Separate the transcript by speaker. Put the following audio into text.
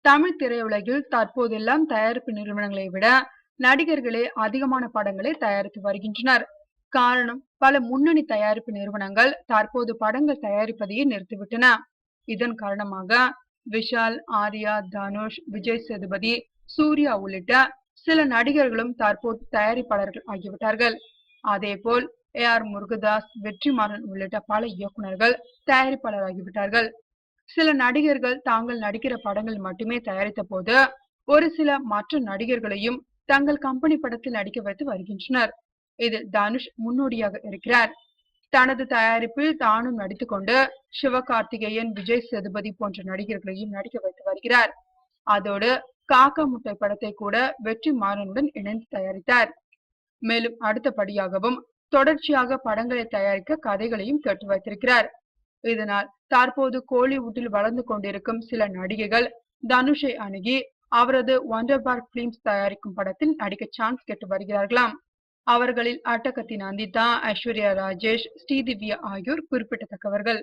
Speaker 1: தமிழ் திரையுலகில் தற்போதெல்லாம் தயாரிப்பு நிறுவனங்களை விட நடிகர்களே அதிகமான படங்களை தயாரித்து வருகின்றனர். காரணம், பல முன்னணி தயாரிப்பு நிறுவனங்கள் தற்போது படங்கள் தயாரிப்பதையே நிறுத்திவிட்டன. இதன் காரணமாக விஷால், ஆர்யா, தனுஷ், விஜய் சேதுபதி, சூர்யா உள்ளிட்ட சில நடிகர்களும் தற்போது தயாரிப்பாளர்கள் ஆகிவிட்டார்கள். அதேபோல் AR முருகதாஸ், வெற்றிமாறன் உள்ளிட்ட பல இயக்குனர்கள் தயாரிப்பாளர் ஆகிவிட்டார்கள். சில நடிகர்கள் தாங்கள் நடிக்கிற படங்கள் மட்டுமே தயாரித்த போது ஒரு சில மற்ற நடிகர்களையும் தங்கள் கம்பெனி படத்தில் நடிக்க வைத்து வருகின்றனர். இதில் தனுஷ் முன்னோடியாக இருக்கிறார். தனது தயாரிப்பில் தானும் நடித்துக்கொண்டு சிவகார்த்திகேயன், விஜய் சேதுபதி போன்ற நடிகர்களையும் நடிக்க வைத்து வருகிறார். அதோடு காக்கா முட்டை படத்தை கூட வெற்றிமாறனுடன் இணைந்து தயாரித்தார். மேலும் அடுத்தபடியாகவும் தொடர்ச்சியாக படங்களை தயாரிக்க கதைகளையும் கேட்டு வைத்திருக்கிறார். இதனால் தற்போது கோலிவுட்டில் வளர்ந்து கொண்டிருக்கும் சில நடிகைகள் தனுஷை அணுகி அவரது ஒண்டர் பார் பிலிம்ஸ் தயாரிக்கும் படத்தில் நடிக்க சான்ஸ் கேட்டு வருகிறார்களாம். அவர்களில் அட்டகத்தி நந்திதா, ஐஸ்வர்யா ராஜேஷ், ஸ்ரீதிவ்யா ஆகியோர் குறிப்பிடத்தக்கவர்கள்.